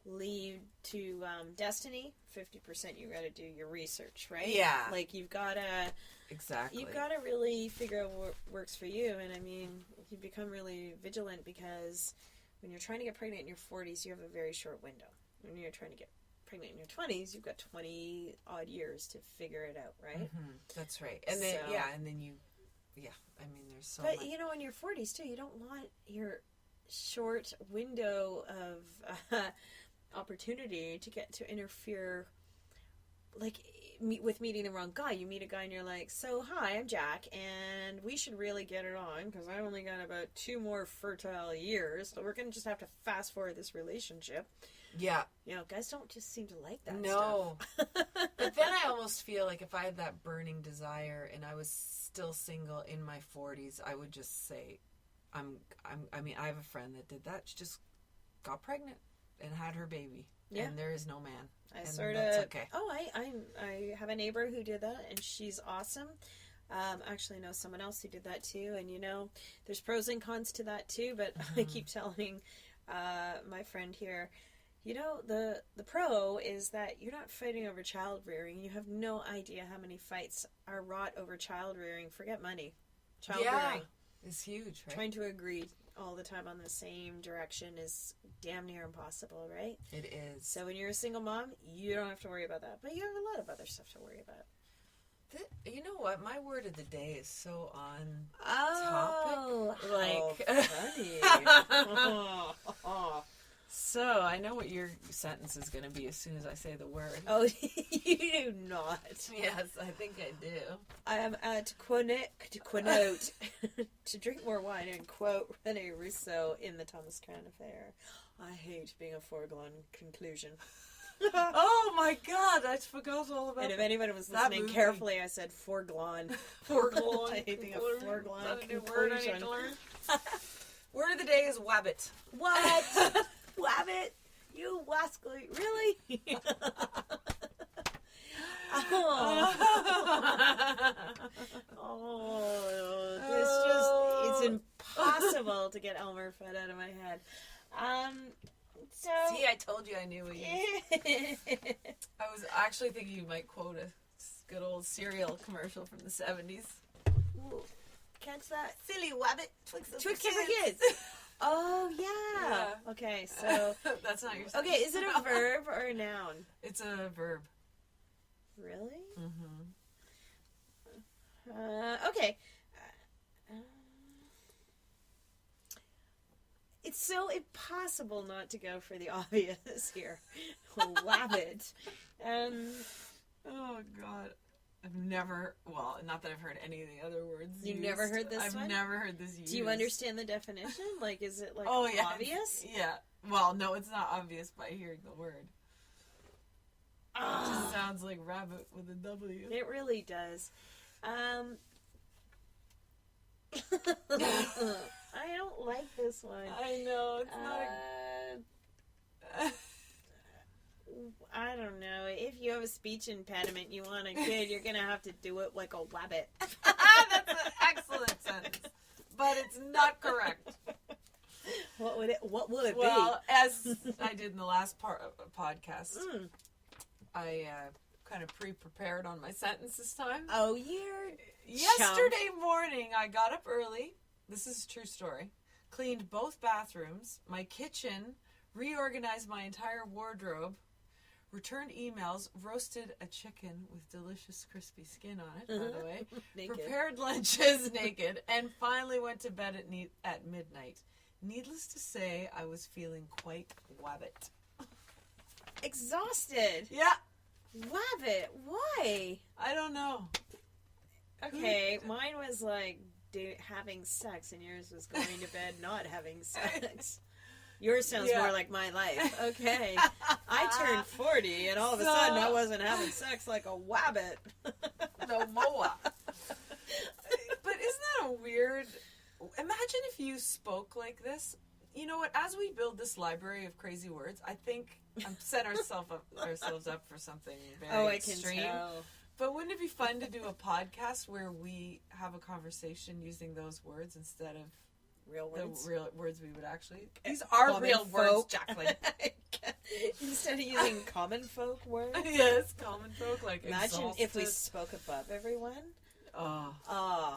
leave to destiny, 50% you got to do your research, right? Yeah. Like, you've got to... Exactly. You've got to really figure out what works for you. And, I mean, you become really vigilant because when you're trying to get pregnant in your 40s, you have a very short window. When you're trying to get pregnant in your 20s, you've got 20 odd years to figure it out, right? Mm-hmm. That's right. And then and then you I mean, there's so but much. You know, in your 40s too, you don't want your short window of opportunity to interfere, like, with meeting the wrong guy. You meet a guy and you're like, so hi, I'm Jack, and we should really get it on because I only got about 2 more fertile years, so we're gonna just have to fast forward this relationship. Yeah. You know, guys don't just seem to like that stuff. But then I almost feel like if I had that burning desire and I was still single in my 40s, I would just say, I mean, I have a friend that did that. She just got pregnant and had her baby. Yeah. And there is no man. That's okay. Oh, I have a neighbor who did that, and she's awesome. Actually, I know someone else who did that too, and you know, there's pros and cons to that too, but I keep telling my friend here, you know, the pro is that you're not fighting over child rearing. You have no idea how many fights are wrought over child rearing. Forget money. Child rearing is huge, right? Trying to agree all the time on the same direction is damn near impossible, right? It is. So when you're a single mom, you don't have to worry about that. But you have a lot of other stuff to worry about. You know what? My word of the day is so on topic. Like, funny. So, I know what your sentence is going to be as soon as I say the word. Oh, you do not. Yes, I think I do. I am to quote, to drink more wine and quote Rene Rousseau in The Thomas Crown Affair. I hate being a foregone conclusion. Oh my God, I forgot all about that. And if anybody was listening carefully, I said foregone. Foregone. I hate being a foregone conclusion. Word I need to learn. Word of the day is wabbit. What? Wabbit? You wascally. Really? It's impossible to get Elmer Fudd out of my head. So see, I told you I knew what you. I was actually thinking you might quote a good old cereal commercial from the 70s. Ooh, catch that? Silly wabbit, Twix for kids. Oh, yeah. Okay, so... That's not your... Okay, is it a verb or a noun? It's a verb. Really? Mm-hmm. Okay. It's so impossible not to go for the obvious here. Wabbit. Oh, God. I've never, well, not that I've heard any of the other words You've used. never heard this one? I've never heard this used. Do you understand the definition? Like, is it, like, yeah, obvious? Yeah. Well, no, it's not obvious by hearing the word. It just sounds like rabbit with a W. It really does. I don't like this one. I know, it's not I don't know. If you have a speech impediment and you want a kid, you're going to have to do it like a wabbit. That's an excellent sentence. But it's not correct. What would it be? Well, as I did in the last podcast, I kind of pre-prepared on my sentence this time. Oh, you're Yesterday morning, I got up early. This is a true story. cleaned both bathrooms, my kitchen, reorganized my entire wardrobe, returned emails, roasted a chicken with delicious crispy skin on it, by the way, prepared lunches naked, and finally went to bed at midnight. Needless to say, I was feeling quite wabbit. Exhausted. Yeah. Wabbit. Why? I don't know. Okay, mine was like having sex, and yours was going to bed not having sex. Yours sounds more like my life. Okay. I turned 40, and all of a sudden I wasn't having sex like a wabbit. No moa. But isn't that a weird... Imagine if you spoke like this. You know what? As we build this library of crazy words, I think I'm set ourselves up for something very extreme. I can tell. But wouldn't it be fun to do a podcast where we have a conversation using those words instead of real words? The real words we would actually... These are common real folk. words, Jacqueline. Instead of using common folk words? Yes, common folk, like imagine exhausted. if we spoke above everyone.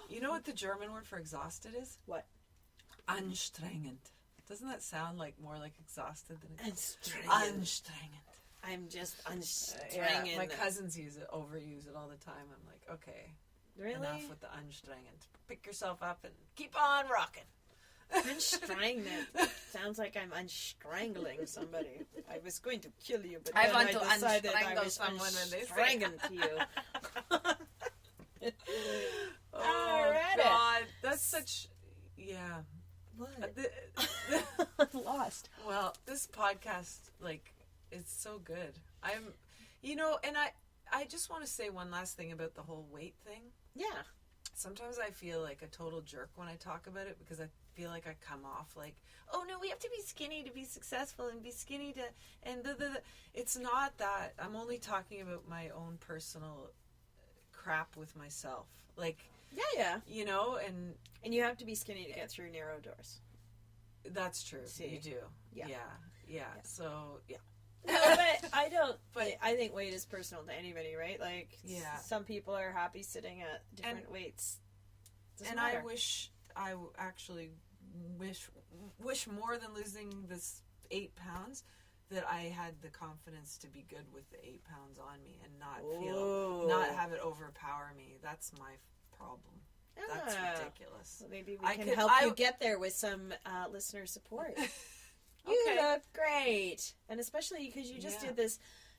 You know what the German word for exhausted is? What? Anstrengend. Doesn't that sound like more like exhausted than Anstrengend. I'm just anstrengend. My cousins overuse it all the time. I'm like, okay, really? Enough with the anstrengend. Pick yourself up and keep on rocking. Unstrangling. Sounds like I'm unstrangling somebody. I was going to kill you, but I then want I to decided I unstrangle was someone when they say unstrangling to you. Oh, God. That's such... Yeah. What? Lost. Well, this podcast, it's so good. And I just want to say one last thing about the whole weight thing. Yeah. Sometimes I feel like a total jerk when I talk about it because I feel like I come off like, oh no, we have to be skinny to be successful and be skinny to, and it's not that. I'm only talking about my own personal crap with myself. Yeah. And you have to be skinny to get through narrow doors. That's true. See? You do. Yeah. So, yeah. No, but I don't. But I think weight is personal to anybody, right? Some people are happy sitting at different weights. Doesn't matter. I actually wish more than losing this 8 pounds that I had the confidence to be good with the 8 pounds on me and not have it overpower me. That's my problem. That's ridiculous. Well, maybe we can help you get there with some listener support. You look great. And especially because you just did this.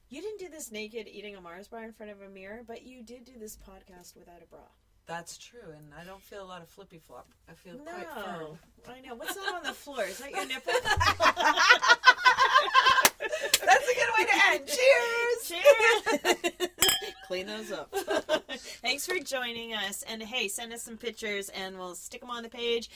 You didn't do this naked eating a Mars bar in front of a mirror, but you did do this podcast without a bra. That's true. And I don't feel a lot of flippy flop. I feel quite firm. I know. What's that on the floor? Is that your nipple? That's a good way to end. Cheers! Cheers! Clean those up. Thanks for joining us. And hey, send us some pictures and we'll stick them on the page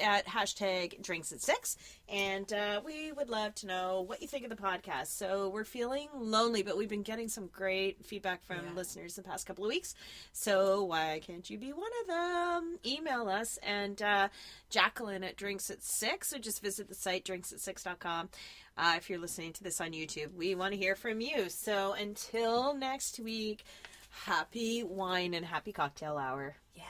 at #drinks@6. And we would love to know what you think of the podcast. So we're feeling lonely, but we've been getting some great feedback from listeners the past couple of weeks. So why can't you be one of them? Email us and Jacqueline at drinks@6, or just visit the site drinks@6.com. If you're listening to this on YouTube, we want to hear from you. So until next week, happy wine and happy cocktail hour. Yeah.